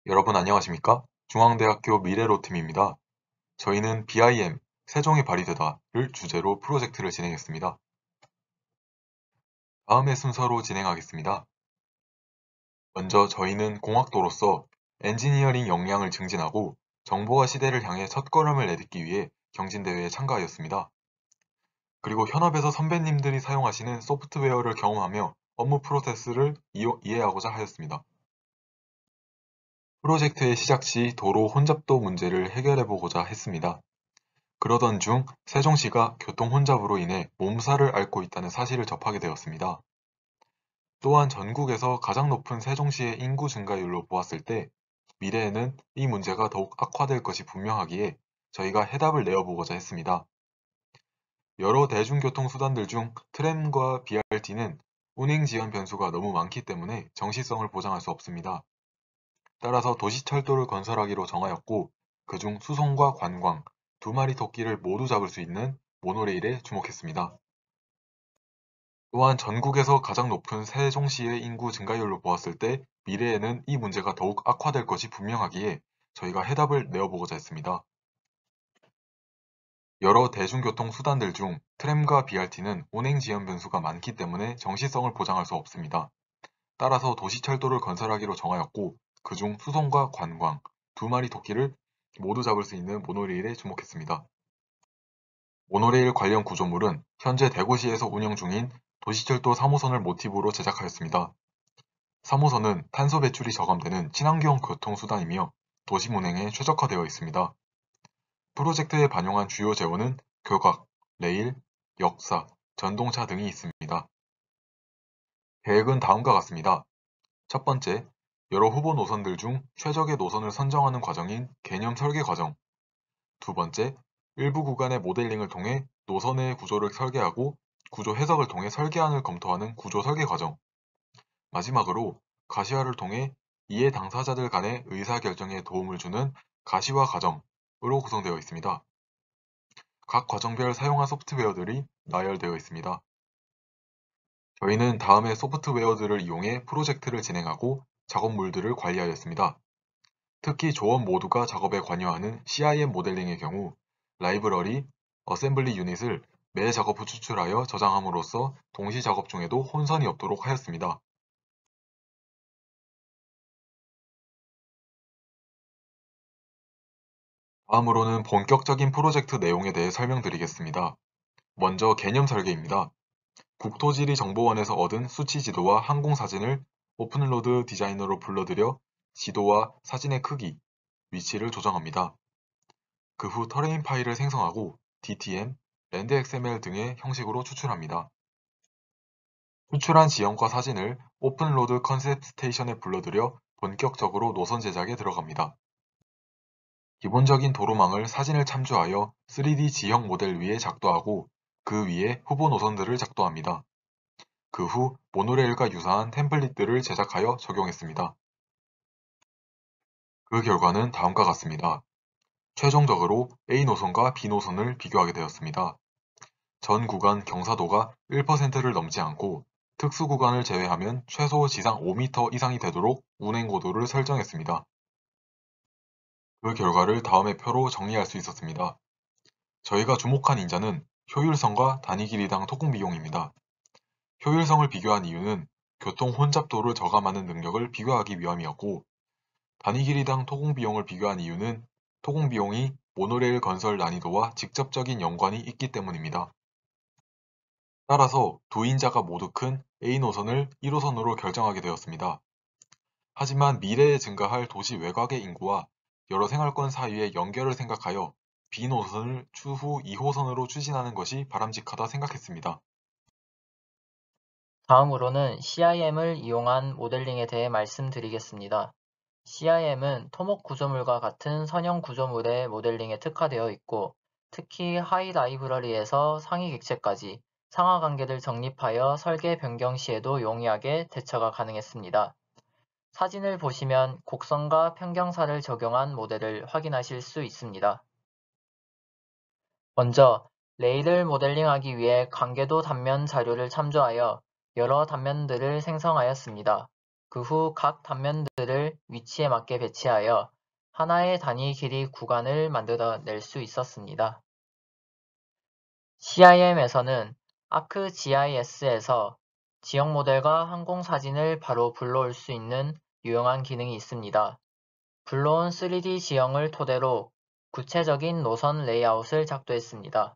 여러분 안녕하십니까? 중앙대학교 미래로팀입니다. 저희는 BIM, 세종이 발휘되다를 주제로 프로젝트를 진행했습니다. 다음의 순서로 진행하겠습니다. 먼저 저희는 공학도로서 엔지니어링 역량을 증진하고 정보화 시대를 향해 첫걸음을 내딛기 위해 경진대회에 참가하였습니다. 그리고 현업에서 선배님들이 사용하시는 소프트웨어를 경험하며 업무 프로세스를 이해하고자 하였습니다. 프로젝트의 시작 시 도로 혼잡도 문제를 해결해보고자 했습니다. 그러던 중 세종시가 교통 혼잡으로 인해 몸살을 앓고 있다는 사실을 접하게 되었습니다. 또한 전국에서 가장 높은 세종시의 인구 증가율로 보았을 때 미래에는 이 문제가 더욱 악화될 것이 분명하기에 저희가 해답을 내어보고자 했습니다. 여러 대중교통 수단들 중 트램과 BRT는 운행 지연 변수가 너무 많기 때문에 정시성을 보장할 수 없습니다. 따라서 도시철도를 건설하기로 정하였고 그중 수송과 관광, 두 마리 토끼를 모두 잡을 수 있는 모노레일에 주목했습니다. 또한 전국에서 가장 높은 세종시의 인구 증가율로 보았을 때 미래에는 이 문제가 더욱 악화될 것이 분명하기에 저희가 해답을 내어보고자 했습니다. 여러 대중교통 수단들 중 트램과 BRT는 운행 지연 변수가 많기 때문에 정시성을 보장할 수 없습니다. 따라서 도시철도를 건설하기로 정하였고 그중 수송과 관광, 두 마리 토끼를 모두 잡을 수 있는 모노레일에 주목했습니다. 모노레일 관련 구조물은 현재 대구시에서 운영 중인 도시철도 3호선을 모티브로 제작하였습니다. 3호선은 탄소 배출이 저감되는 친환경 교통수단이며 도심 운행에 최적화되어 있습니다. 프로젝트에 반영한 주요 재원은 교각, 레일, 역사, 전동차 등이 있습니다. 계획은 다음과 같습니다. 첫 번째, 여러 후보 노선들 중 최적의 노선을 선정하는 과정인 개념 설계 과정. 두 번째, 일부 구간의 모델링을 통해 노선의 구조를 설계하고 구조 해석을 통해 설계안을 검토하는 구조 설계 과정. 마지막으로 가시화를 통해 이해 당사자들 간의 의사결정에 도움을 주는 가시화 과정으로 구성되어 있습니다. 각 과정별 사용한 소프트웨어들이 나열되어 있습니다. 저희는 다음에 소프트웨어들을 이용해 프로젝트를 진행하고 작업물들을 관리하였습니다. 특히 조업 모두가 작업에 관여하는 CIM 모델링의 경우 라이브러리, 어셈블리 유닛을 매 작업 후 추출하여 저장함으로써 동시 작업 중에도 혼선이 없도록 하였습니다. 다음으로는 본격적인 프로젝트 내용에 대해 설명드리겠습니다. 먼저 개념 설계입니다. 국토지리정보원에서 얻은 수치 지도와 항공사진을 오픈로드 디자이너로 불러들여 지도와 사진의 크기, 위치를 조정합니다. 그 후 터레인 파일을 생성하고 DTM, 랜드 XML 등의 형식으로 추출합니다. 추출한 지형과 사진을 오픈로드 컨셉 스테이션에 불러들여 본격적으로 노선 제작에 들어갑니다. 기본적인 도로망을 사진을 참조하여 3D 지형 모델 위에 작도하고 그 위에 후보 노선들을 작도합니다. 그 후 모노레일과 유사한 템플릿들을 제작하여 적용했습니다. 그 결과는 다음과 같습니다. 최종적으로 A 노선과 B 노선을 비교하게 되었습니다. 전 구간 경사도가 1%를 넘지 않고 특수 구간을 제외하면 최소 지상 5m 이상이 되도록 운행 고도를 설정했습니다. 그 결과를 다음의 표로 정리할 수 있었습니다. 저희가 주목한 인자는 효율성과 단위 길이당 토공 비용입니다. 효율성을 비교한 이유는 교통 혼잡도를 저감하는 능력을 비교하기 위함이었고 단위 길이당 토공 비용을 비교한 이유는 토공 비용이 모노레일 건설 난이도와 직접적인 연관이 있기 때문입니다. 따라서 두 인자가 모두 큰 A 노선을 1호선으로 결정하게 되었습니다. 하지만 미래에 증가할 도시 외곽의 인구와 여러 생활권 사이의 연결을 생각하여 B 노선을 추후 2호선으로 추진하는 것이 바람직하다 생각했습니다. 다음으로는 CIM을 이용한 모델링에 대해 말씀드리겠습니다. CIM은 토목 구조물과 같은 선형 구조물의 모델링에 특화되어 있고, 특히 하이 라이브러리에서 상위 객체까지 상하 관계를 정립하여 설계 변경 시에도 용이하게 대처가 가능했습니다. 사진을 보시면 곡선과 평경사를 적용한 모델을 확인하실 수 있습니다. 먼저 레일을 모델링하기 위해 관계도 단면 자료를 참조하여 여러 단면들을 생성하였습니다. 그 후 각 단면들을 위치에 맞게 배치하여 하나의 단위 길이 구간을 만들어낼 수 있었습니다. CIM에서는 ArcGIS에서 지역 모델과 항공 사진을 바로 불러올 수 있는 유용한 기능이 있습니다. 불러온 3D 지형을 토대로 구체적인 노선 레이아웃을 작도했습니다.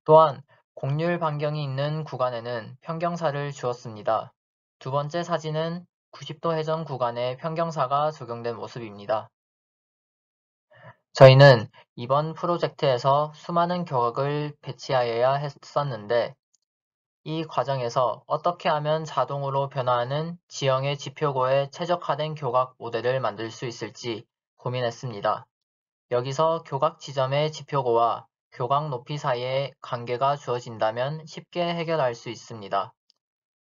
또한 곡률 반경이 있는 구간에는 평경사를 주었습니다. 두 번째 사진은 90도 회전 구간에 평경사가 적용된 모습입니다. 저희는 이번 프로젝트에서 수많은 교각을 배치하여야 했었는데 이 과정에서 어떻게 하면 자동으로 변화하는 지형의 지표고에 최적화된 교각 모델을 만들 수 있을지 고민했습니다. 여기서 교각 지점의 지표고와 교각 높이 사이의 관계가 주어진다면 쉽게 해결할 수 있습니다.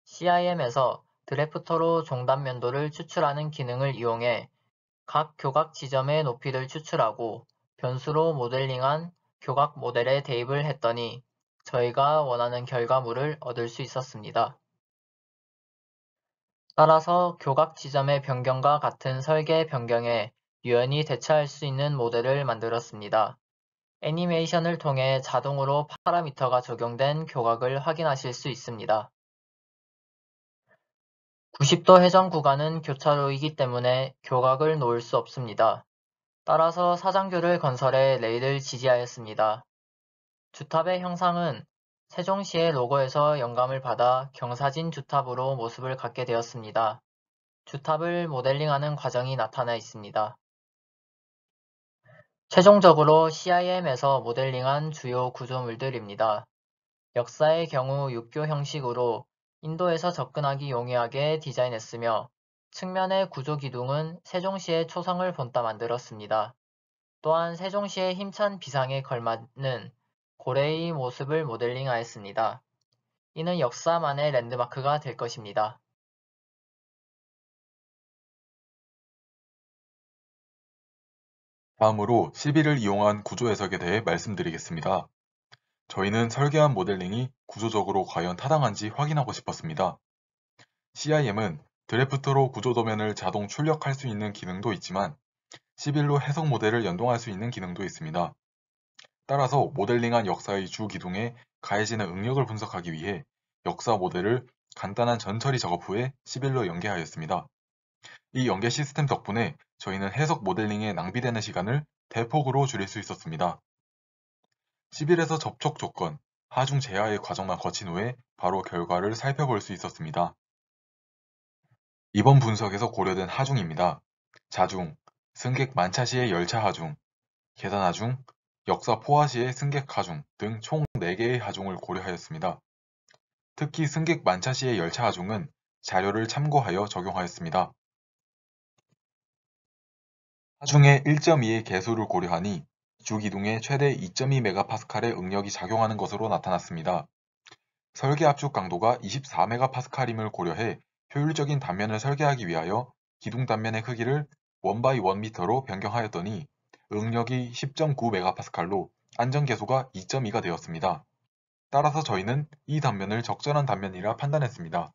CIM에서 드래프터로 종단면도를 추출하는 기능을 이용해 각 교각 지점의 높이를 추출하고 변수로 모델링한 교각 모델에 대입을 했더니 저희가 원하는 결과물을 얻을 수 있었습니다. 따라서 교각 지점의 변경과 같은 설계 변경에 유연히 대처할 수 있는 모델을 만들었습니다. 애니메이션을 통해 자동으로 파라미터가 적용된 교각을 확인하실 수 있습니다. 90도 회전 구간은 교차로이기 때문에 교각을 놓을 수 없습니다. 따라서 사장교를 건설해 레일을 지지하였습니다. 주탑의 형상은 세종시의 로고에서 영감을 받아 경사진 주탑으로 모습을 갖게 되었습니다. 주탑을 모델링하는 과정이 나타나 있습니다. 최종적으로 CIM에서 모델링한 주요 구조물들입니다. 역사의 경우 육교 형식으로 인도에서 접근하기 용이하게 디자인했으며 측면의 구조 기둥은 세종시의 초성을 본따 만들었습니다. 또한 세종시의 힘찬 비상에 걸맞는 고래의 모습을 모델링하였습니다. 이는 역사만의 랜드마크가 될 것입니다. 다음으로 시비를 이용한 구조 해석에 대해 말씀드리겠습니다. 저희는 설계한 모델링이 구조적으로 과연 타당한지 확인하고 싶었습니다. CIM은 드래프트로 구조 도면을 자동 출력할 수 있는 기능도 있지만 시빌로 해석 모델을 연동할 수 있는 기능도 있습니다. 따라서 모델링한 역사의 주 기둥에 가해지는 응력을 분석하기 위해 역사 모델을 간단한 전처리 작업 후에 시빌로 연계하였습니다. 이 연계 시스템 덕분에 저희는 해석 모델링에 낭비되는 시간을 대폭으로 줄일 수 있었습니다. 시빌에서 접촉 조건, 하중 제하의 과정만 거친 후에 바로 결과를 살펴볼 수 있었습니다. 이번 분석에서 고려된 하중입니다. 자중, 승객 만차 시의 열차 하중, 계단 하중, 역사 포화 시의 승객 하중 등 총 4개의 하중을 고려하였습니다. 특히 승객 만차 시의 열차 하중은 자료를 참고하여 적용하였습니다. 하중의 1.2의 개수를 고려하니 주기둥에 최대 2.2MPa의 응력이 작용하는 것으로 나타났습니다. 설계 압축 강도가 24MPa임을 고려해 효율적인 단면을 설계하기 위하여 기둥 단면의 크기를 1x1m로 변경하였더니 응력이 10.9MPa로 안전계수가 2.2가 되었습니다. 따라서 저희는 이 단면을 적절한 단면이라 판단했습니다.